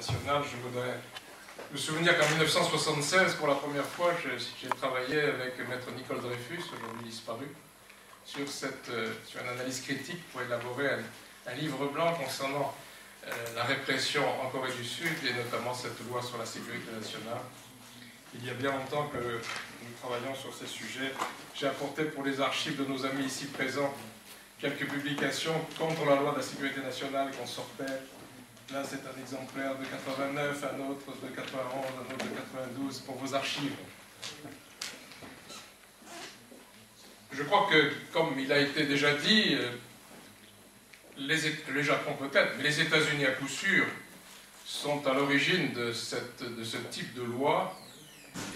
nationale, je voudrais me souvenir qu'en 1976, pour la première fois, j'ai travaillé avec maître Nicole Dreyfus, aujourd'hui disparu, sur une analyse critique pour élaborer un livre blanc concernant la répression en Corée du Sud et notamment cette loi sur la sécurité nationale. Il y a bien longtemps que nous travaillons sur ces sujets. J'ai apporté pour les archives de nos amis ici présents quelques publications contre la loi de la sécurité nationale qu'on sortait. Là, c'est un exemplaire de 89, un autre de 91, un autre de 92, pour vos archives. Je crois que, comme il a été déjà dit, le Japon peut-être, mais les États-Unis à coup sûr sont à l'origine de ce type de loi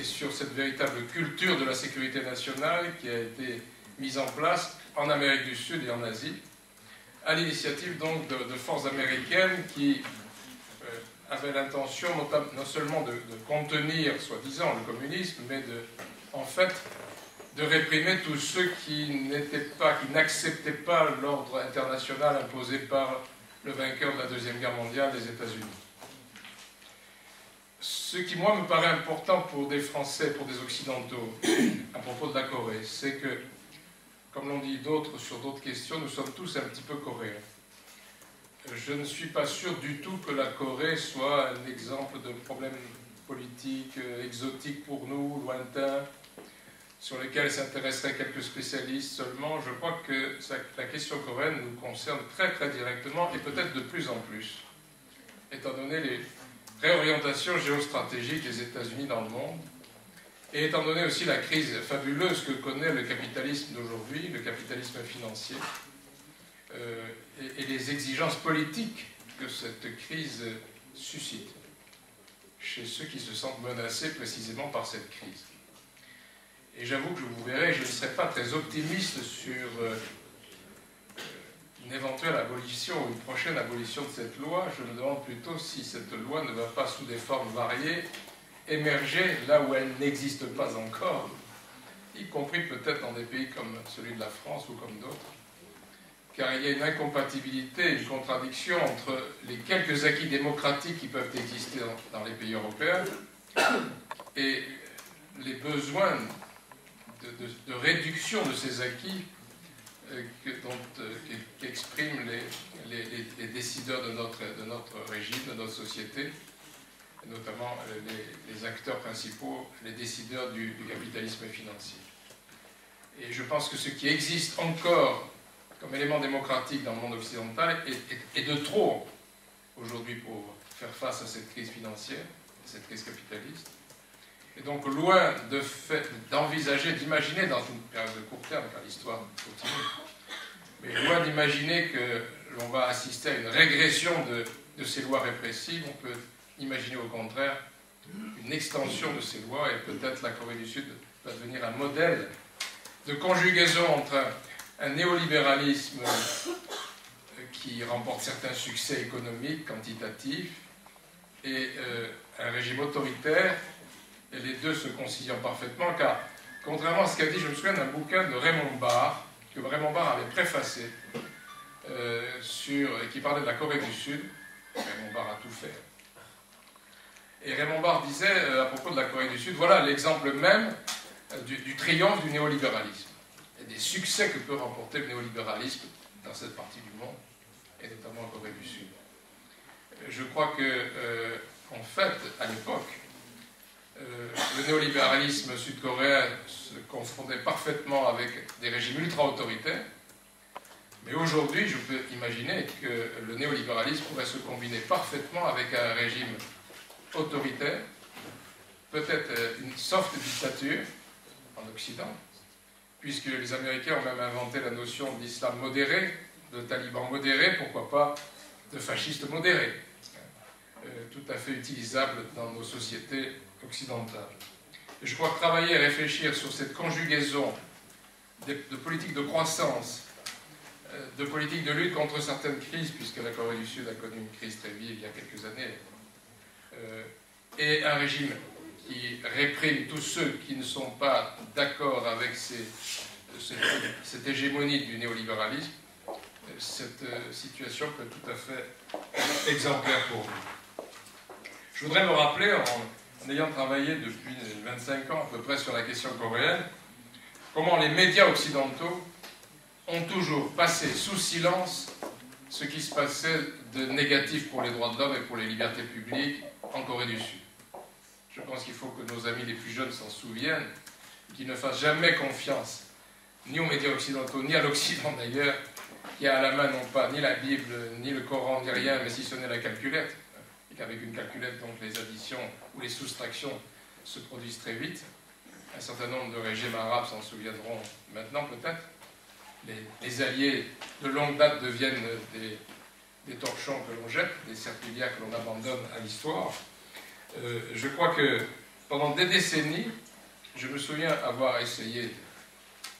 et sur cette véritable culture de la sécurité nationale qui a été mise en place en Amérique du Sud et en Asie, à l'initiative donc de forces américaines qui avaient l'intention non seulement de contenir, soi-disant, le communisme, mais en fait, de réprimer tous ceux qui n'acceptaient pas l'ordre international imposé par le vainqueur de la Deuxième Guerre mondiale, les États-Unis. Ce qui, moi, me paraît important pour des Français, pour des Occidentaux, à propos de la Corée, c'est que, comme l'ont dit d'autres sur d'autres questions, nous sommes tous un petit peu coréens. Je ne suis pas sûr du tout que la Corée soit un exemple de problème politique exotique pour nous, lointain, sur lesquels s'intéresseraient quelques spécialistes seulement. Je crois que la question coréenne nous concerne très très directement et peut-être de plus en plus, étant donné les réorientations géostratégiques des États-Unis dans le monde, et étant donné aussi la crise fabuleuse que connaît le capitalisme d'aujourd'hui, le capitalisme financier, et les exigences politiques que cette crise suscite chez ceux qui se sentent menacés précisément par cette crise. Et j'avoue que vous verrez, je ne serai pas très optimiste sur une éventuelle abolition ou une prochaine abolition de cette loi. Je me demande plutôt si cette loi ne va pas, sous des formes variées, émerger là où elle n'existe pas encore, y compris peut-être dans des pays comme celui de la France ou comme d'autres, car il y a une incompatibilité, une contradiction entre les quelques acquis démocratiques qui peuvent exister dans les pays européens et les besoins de réduction de ces acquis qu'expriment les décideurs de notre régime, de notre société, notamment les acteurs principaux, les décideurs du capitalisme financier. Et je pense que ce qui existe encore comme élément démocratique dans le monde occidental est de trop aujourd'hui pour faire face à cette crise financière, à cette crise capitaliste. Et donc, loin d'envisager, d'imaginer dans une période de court terme, car l'histoire continue, mais loin d'imaginer que l'on va assister à une régression de ces lois répressives, on peut imaginer au contraire une extension de ces lois, et peut-être la Corée du Sud va devenir un modèle de conjugaison entre un néolibéralisme qui remporte certains succès économiques, quantitatifs, et un régime autoritaire, et les deux se conciliant parfaitement, car contrairement à ce qu'a dit, je me souviens d'un bouquin de Raymond Barre, que Raymond Barre avait préfacé, qui parlait de la Corée du Sud. Raymond Barre a tout fait. Et Raymond Barre disait, à propos de la Corée du Sud, voilà l'exemple même du triomphe du néolibéralisme, et des succès que peut remporter le néolibéralisme dans cette partie du monde, et notamment en Corée du Sud. Je crois que, en fait, à l'époque, le néolibéralisme sud-coréen se confondait parfaitement avec des régimes ultra-autoritaires, mais aujourd'hui, je peux imaginer que le néolibéralisme pourrait se combiner parfaitement avec un régime autoritaire, peut-être une soft dictature en Occident, puisque les Américains ont même inventé la notion d'islam modéré, de talibans modérés, pourquoi pas de fascistes modérés, tout à fait utilisable dans nos sociétés occidentales. Et je crois que travailler et réfléchir sur cette conjugaison de politique de croissance, de politique de lutte contre certaines crises, puisque la Corée du Sud a connu une crise très vive il y a quelques années, et un régime qui réprime tous ceux qui ne sont pas d'accord avec cette hégémonie du néolibéralisme, cette situation peut être tout à fait exemplaire pour nous. Je voudrais me rappeler, en ayant travaillé depuis 25 ans à peu près sur la question coréenne, comment les médias occidentaux ont toujours passé sous silence ce qui se passait de négatif pour les droits de l'homme et pour les libertés publiques en Corée du Sud. Je pense qu'il faut que nos amis les plus jeunes s'en souviennent, qu'ils ne fassent jamais confiance ni aux médias occidentaux, ni à l'Occident d'ailleurs, qui a à la main non pas ni la Bible, ni le Coran, ni rien, mais si ce n'est la calculette, et qu'avec une calculette, donc, les additions ou les soustractions se produisent très vite. Un certain nombre de régimes arabes s'en souviendront maintenant peut-être. Les alliés de longue date deviennent des torchons que l'on jette, des serpillères que l'on abandonne à l'histoire. Je crois que pendant des décennies, je me souviens avoir essayé,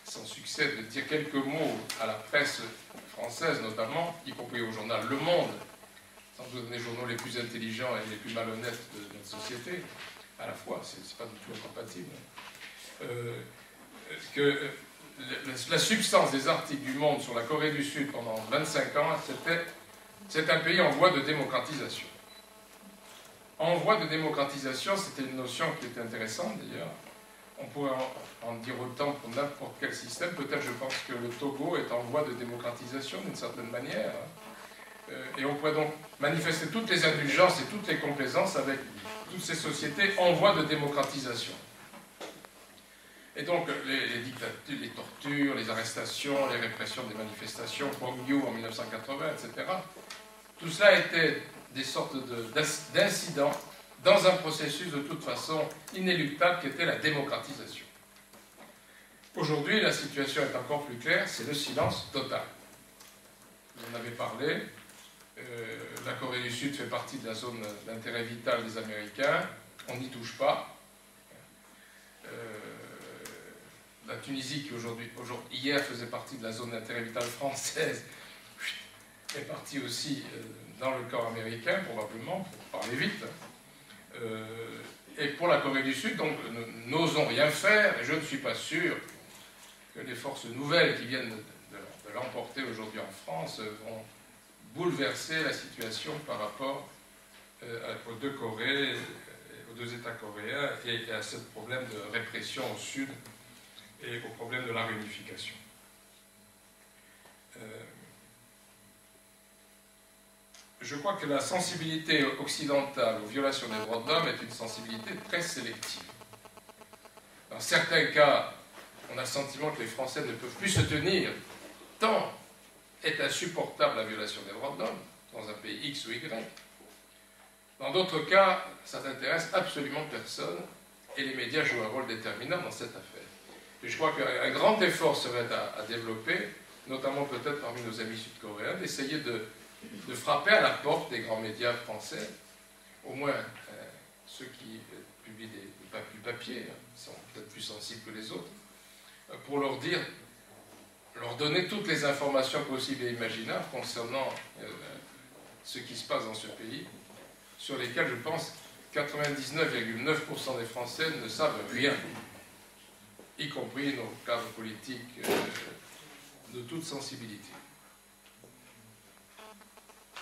sans succès, de dire quelques mots à la presse française notamment, y compris au journal Le Monde, sans doute des journaux les plus intelligents et les plus malhonnêtes de notre société, à la fois, c'est pas du tout incompatible, que la substance des articles du Monde sur la Corée du Sud pendant 25 ans, c'est un pays en voie de démocratisation. En voie de démocratisation, c'était une notion qui était intéressante d'ailleurs. On pourrait en dire autant pour n'importe quel système. Peut-être, je pense que le Togo est en voie de démocratisation d'une certaine manière. Et on pourrait donc manifester toutes les indulgences et toutes les complaisances avec toutes ces sociétés en voie de démocratisation. Et donc, les dictatures, les tortures, les arrestations, les répressions des manifestations, Gwangju en 1980, etc., tout cela était des sortes d'incidents dans un processus de toute façon inéluctable qui était la démocratisation. Aujourd'hui, la situation est encore plus claire, c'est le silence total. Vous en avez parlé, la Corée du Sud fait partie de la zone d'intérêt vital des Américains, on n'y touche pas. La Tunisie, qui hier faisait partie de la zone d'intérêt vital française, est partie aussi dans le camp américain, probablement, pour parler vite. Et pour la Corée du Sud, donc, nous n'osons rien faire, et je ne suis pas sûr que les forces nouvelles qui viennent de l'emporter aujourd'hui en France vont bouleverser la situation par rapport aux deux Corées, aux deux États coréens, et à ce problème de répression au Sud, et au problème de la réunification. Je crois que la sensibilité occidentale aux violations des droits de l'homme est une sensibilité très sélective. Dans certains cas, on a le sentiment que les Français ne peuvent plus se tenir, tant est insupportable la violation des droits de l'homme, dans un pays X ou Y. Dans d'autres cas, ça n'intéresse absolument personne, et les médias jouent un rôle déterminant dans cette affaire. Et je crois qu'un grand effort serait à développer, notamment peut-être parmi nos amis sud-coréens, d'essayer de frapper à la porte des grands médias français, au moins ceux qui publient du papier, sont peut-être plus sensibles que les autres, pour leur donner toutes les informations possibles et imaginables concernant ce qui se passe dans ce pays, sur lesquels, je pense, 99,9% des Français ne savent rien, y compris nos cadres politiques de toute sensibilité,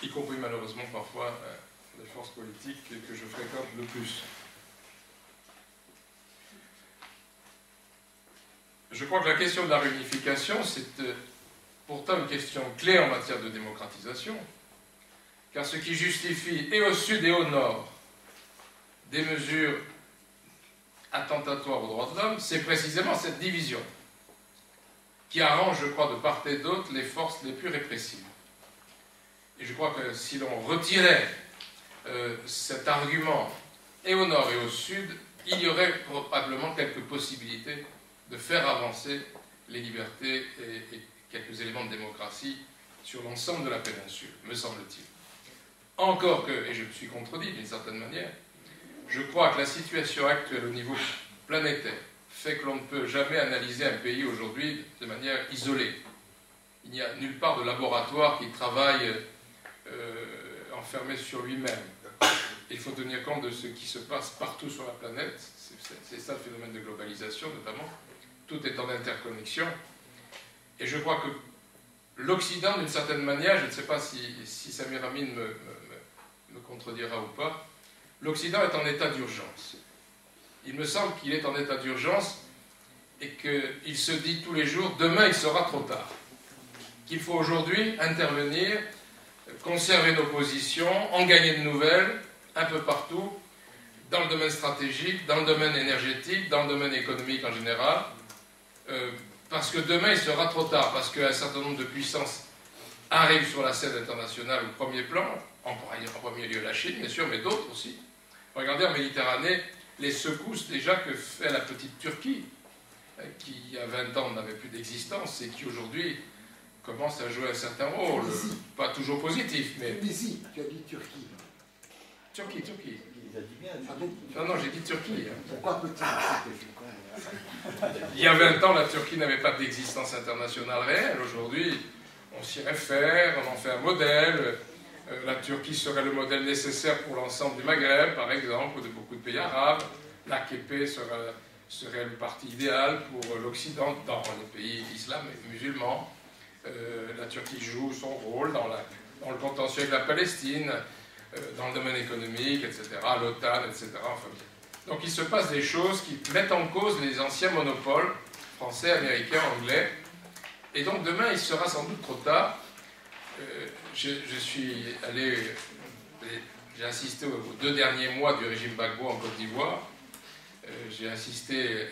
y compris malheureusement parfois les forces politiques que je fréquente le plus. Je crois que la question de la réunification, c'est pourtant une question clé en matière de démocratisation, car ce qui justifie, et au sud et au nord, des mesures attentatoires aux droits de l'homme, c'est précisément cette division, qui arrange, je crois, de part et d'autre les forces les plus répressives. Et je crois que si l'on retirait cet argument, et au nord et au sud, il y aurait probablement quelques possibilités de faire avancer les libertés et quelques éléments de démocratie sur l'ensemble de la péninsule, me semble-t-il. Encore que, et je me suis contredit d'une certaine manière, je crois que la situation actuelle au niveau planétaire fait que l'on ne peut jamais analyser un pays aujourd'hui de manière isolée. Il n'y a nulle part de laboratoire qui travaille enfermé sur lui-même. Il faut tenir compte de ce qui se passe partout sur la planète. C'est ça le phénomène de globalisation notamment. Tout est en interconnexion. Et je crois que l'Occident, d'une certaine manière, je ne sais pas si Samir Amin me contredira ou pas, l'Occident est en état d'urgence. Il me semble qu'il est en état d'urgence et qu'il se dit tous les jours, demain il sera trop tard. Qu'il faut aujourd'hui intervenir, conserver nos positions, en gagner de nouvelles, un peu partout, dans le domaine stratégique, dans le domaine énergétique, dans le domaine économique en général, parce que demain il sera trop tard, parce qu'un certain nombre de puissances arrivent sur la scène internationale au premier plan, en premier lieu la Chine, bien sûr, mais d'autres aussi. Regardez en Méditerranée les secousses déjà que fait la petite Turquie, qui il y a 20 ans n'avait plus d'existence et qui aujourd'hui commence à jouer un certain rôle, pas toujours positif, mais... Tunisie, tu as dit Turquie. Turquie. Il a dit bien. Non, j'ai dit Turquie. Pourquoi petit? Il y a 20 ans, la Turquie n'avait pas d'existence internationale réelle. Aujourd'hui, on s'y réfère, on en fait un modèle. La Turquie serait le modèle nécessaire pour l'ensemble du Maghreb, par exemple, ou de beaucoup de pays arabes. L'AKP serait le parti idéal pour l'Occident dans les pays islamiques et musulmans. La Turquie joue son rôle dans le contentieux avec la Palestine, dans le domaine économique, etc., l'OTAN, etc. Enfin, donc il se passe des choses qui mettent en cause les anciens monopoles français, américains, anglais. Et donc demain, il sera sans doute trop tard. Je suis allé, j'ai assisté aux 2 derniers mois du régime Gbagbo en Côte d'Ivoire. J'ai assisté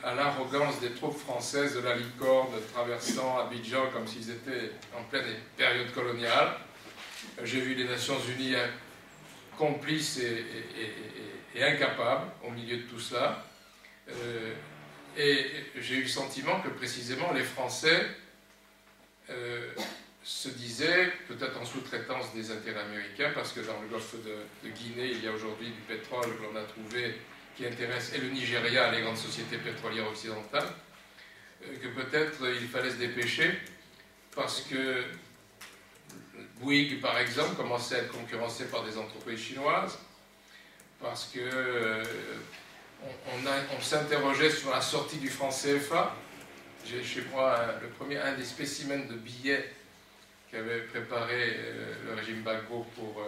à l'arrogance des troupes françaises de la licorne traversant Abidjan comme s'ils étaient en pleine période coloniale. J'ai vu les Nations Unies complices et incapables au milieu de tout cela. Et j'ai eu le sentiment que précisément les Français se disaient, peut-être en sous-traitance des intérêts américains, parce que dans le golfe de Guinée, il y a aujourd'hui du pétrole que l'on a trouvé qui intéresse et le Nigeria, les grandes sociétés pétrolières occidentales, que peut-être il fallait se dépêcher, parce que Bouygues, par exemple, commençait à être concurrencé par des entreprises chinoises, parce que on s'interrogeait sur la sortie du franc CFA. J'ai chez moi un des spécimens de billets qu'avait préparé le régime Gbagbo pour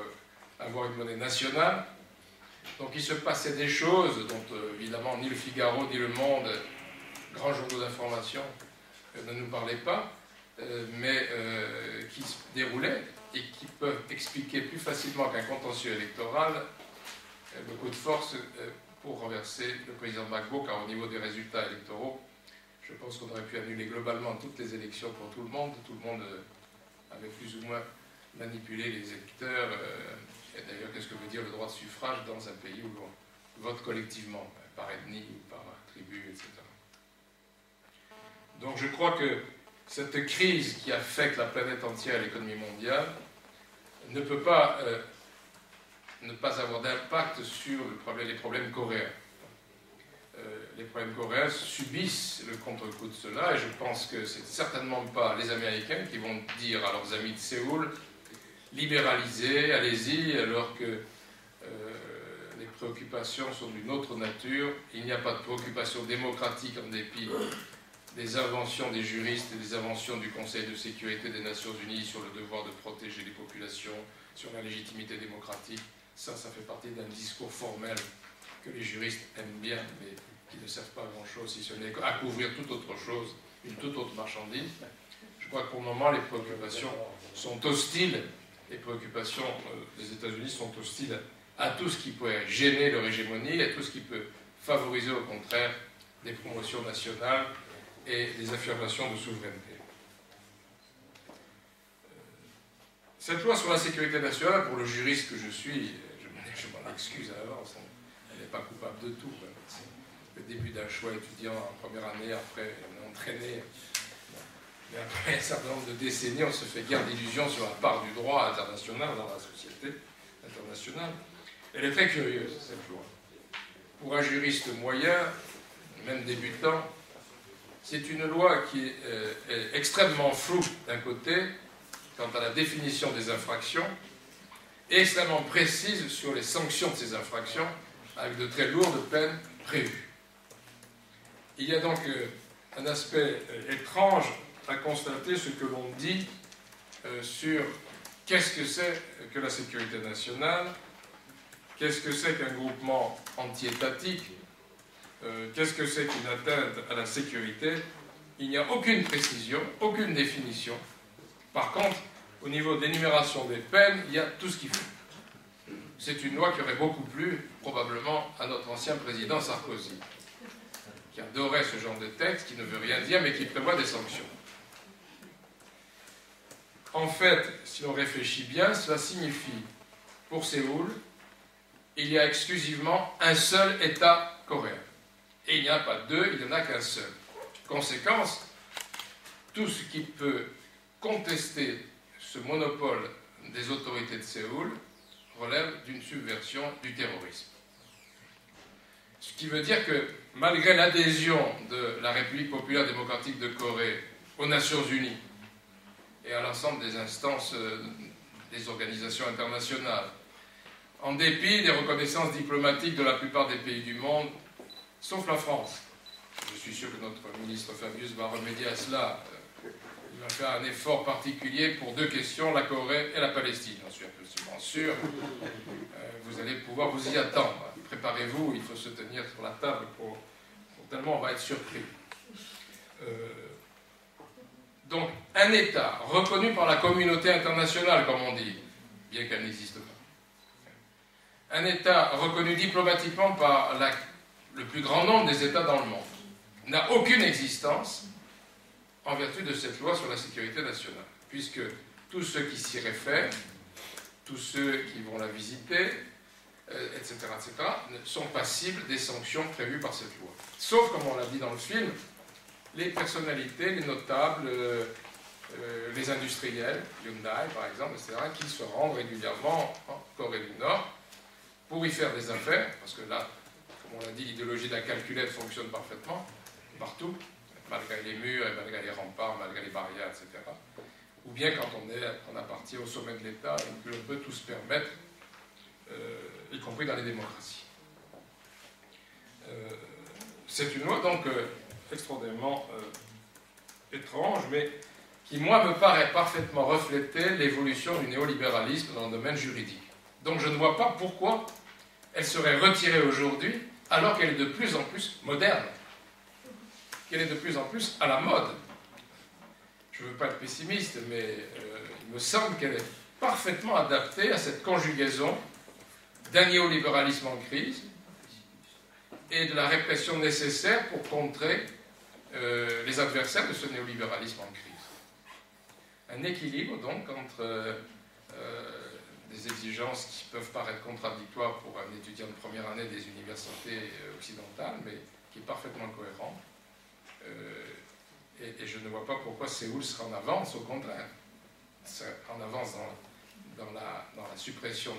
avoir une monnaie nationale. Donc il se passait des choses dont évidemment ni le Figaro ni le Monde, grands journaux d'information, ne nous parlaient pas, mais qui se déroulaient et qui peuvent expliquer plus facilement qu'un contentieux électoral le coup de force pour renverser le président Gbagbo, car au niveau des résultats électoraux, je pense qu'on aurait pu annuler globalement toutes les élections pour tout le monde. Tout le monde avait plus ou moins manipulé les électeurs. Et d'ailleurs, qu'est-ce que veut dire le droit de suffrage dans un pays où l'on vote collectivement, par ethnie ou par tribu, etc. Donc je crois que cette crise qui affecte la planète entière et l'économie mondiale ne peut pas ne pas avoir d'impact sur les problèmes coréens. Les problèmes coréens subissent le contre-coup de cela, et je pense que c'est certainement pas les Américains qui vont dire à leurs amis de Séoul libéralisez, allez-y, alors que les préoccupations sont d'une autre nature. Il n'y a pas de préoccupation démocratique en dépit des inventions des juristes et des inventions du Conseil de sécurité des Nations Unies sur le devoir de protéger les populations, sur la légitimité démocratique. Ça fait partie d'un discours formel que les juristes aiment bien, mais qui ne servent pas à grand-chose, si ce n'est à couvrir toute autre chose, une toute autre marchandise. Je crois que pour le moment, les préoccupations sont hostiles. Les préoccupations des États-Unis sont hostiles à tout ce qui pourrait gêner leur hégémonie, à tout ce qui peut favoriser au contraire des promotions nationales et des affirmations de souveraineté. Cette loi sur la sécurité nationale, pour le juriste que je suis, je m'en excuse à l'avance, elle n'est pas coupable de tout. C'est le début d'un choix étudiant en première année, après on est entraîné. Mais après un certain nombre de décennies, on se fait guère d'illusions sur la part du droit international dans la société internationale. Elle est très curieuse, cette loi. Pour un juriste moyen, même débutant, c'est une loi qui est extrêmement floue d'un côté, quant à la définition des infractions, et extrêmement précise sur les sanctions de ces infractions, avec de très lourdes peines prévues. Il y a donc un aspect étrange à constater ce que l'on dit sur qu'est-ce que c'est que la sécurité nationale Qu'est-ce que c'est qu'un groupement anti-étatique? Qu'est-ce que c'est qu'une atteinte à la sécurité? Il n'y a aucune précision, aucune définition. Par contre, au niveau de l'énumération des peines, il y a tout ce qu'il faut. C'est une loi qui aurait beaucoup plu, probablement, à notre ancien président Sarkozy, qui adorait ce genre de texte, qui ne veut rien dire, mais qui prévoit des sanctions. En fait, si l'on réfléchit bien, cela signifie, pour Séoul, il y a exclusivement un seul État coréen. Et il n'y en a pas deux, il n'y en a qu'un seul. Conséquence, tout ce qui peut contester ce monopole des autorités de Séoul relève d'une subversion du terrorisme. Ce qui veut dire que, malgré l'adhésion de la République populaire démocratique de Corée aux Nations Unies et à l'ensemble des instances des organisations internationales, en dépit des reconnaissances diplomatiques de la plupart des pays du monde, sauf la France. Je suis sûr que notre ministre Fabius va remédier à cela. Il va faire un effort particulier pour deux questions, la Corée et la Palestine. J'en suis absolument sûr. Vous allez pouvoir vous y attendre. Préparez-vous, il faut se tenir sur la table pour tellement on va être surpris. Donc, un État reconnu par la communauté internationale, comme on dit, bien qu'elle n'existe pas. Un État reconnu diplomatiquement par le plus grand nombre des États dans le monde, n'a aucune existence en vertu de cette loi sur la sécurité nationale, puisque tous ceux qui s'y réfèrent, tous ceux qui vont la visiter, etc., sont passibles des sanctions prévues par cette loi. Sauf, comme on l'a dit dans le film, les personnalités, les notables, les industriels, Hyundai par exemple, etc., qui se rendent régulièrement en Corée du Nord pour y faire des affaires, parce que là, comme on l'a dit, l'idéologie de la calculette fonctionne parfaitement, partout, malgré les murs, et malgré les remparts, malgré les barrières, etc. Ou bien quand on appartient au sommet de l'État et que l'on peut tout se permettre, y compris dans les démocraties. C'est une loi donc extraordinairement étrange, mais qui, moi, me paraît parfaitement refléter l'évolution du néolibéralisme dans le domaine juridique. Donc je ne vois pas pourquoi elle serait retirée aujourd'hui, alors qu'elle est de plus en plus moderne, qu'elle est de plus en plus à la mode. Je ne veux pas être pessimiste, mais il me semble qu'elle est parfaitement adaptée à cette conjugaison d'un néolibéralisme en crise et de la répression nécessaire pour contrer les adversaires de ce néolibéralisme en crise. Un équilibre, donc, entre des exigences qui peuvent paraître contradictoires pour un étudiant de première année des universités occidentales, mais qui est parfaitement cohérent. Et je ne vois pas pourquoi Séoul sera en avance, au contraire. En avance dans la suppression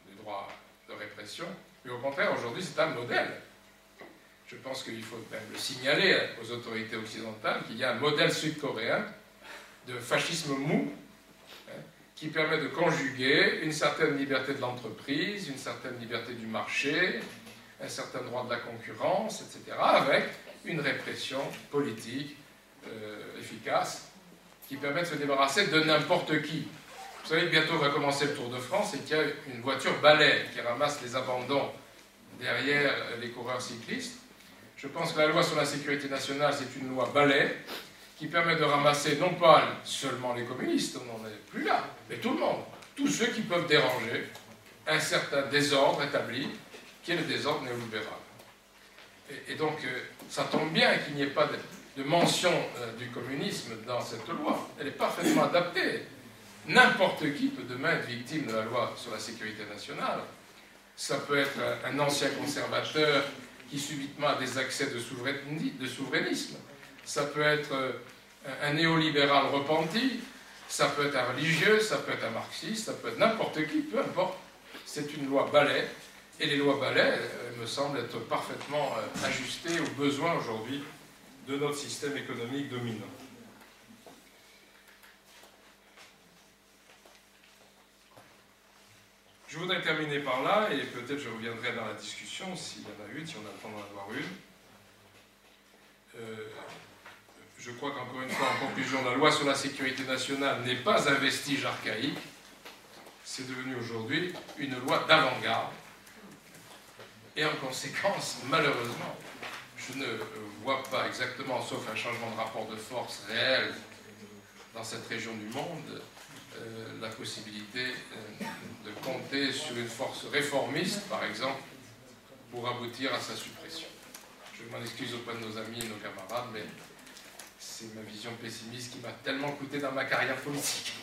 du droit de répression. Mais au contraire, aujourd'hui, c'est un modèle. Je pense qu'il faut même le signaler aux autorités occidentales qu'il y a un modèle sud-coréen de fascisme mou, qui permet de conjuguer une certaine liberté de l'entreprise, une certaine liberté du marché, un certain droit de la concurrence, etc., avec une répression politique efficace qui permet de se débarrasser de n'importe qui. Vous savez que bientôt va commencer le Tour de France et qu'il y a une voiture balai qui ramasse les abandons derrière les coureurs cyclistes. Je pense que la loi sur la sécurité nationale, c'est une loi balai qui permet de ramasser non pas seulement les communistes, on n'en est plus là, mais tout le monde, tous ceux qui peuvent déranger un certain désordre établi, qui est le désordre néolibéral. Et donc, ça tombe bien qu'il n'y ait pas de mention du communisme dans cette loi. Elle est parfaitement adaptée. N'importe qui peut demain être victime de la loi sur la sécurité nationale. Ça peut être un ancien conservateur qui subitement a des accès de souverainisme. Ça peut être un néolibéral repenti. Ça peut être un religieux, ça peut être un marxiste, ça peut être n'importe qui, peu importe. C'est une loi balai. Et les lois balai me semblent être parfaitement ajustées aux besoins aujourd'hui de notre système économique dominant. Je voudrais terminer par là, et peut-être je reviendrai dans la discussion, s'il y en a une, si on a le temps d'en avoir une. Je crois qu'encore une fois, en conclusion, la loi sur la sécurité nationale n'est pas un vestige archaïque. c'est devenu aujourd'hui une loi d'avant-garde. Et en conséquence, malheureusement, je ne vois pas exactement, sauf un changement de rapport de force réel dans cette région du monde, la possibilité de compter sur une force réformiste, par exemple, pour aboutir à sa suppression. Je m'en excuse auprès de nos amis et nos camarades, mais c'est ma vision pessimiste qui m'a tellement coûté dans ma carrière politique.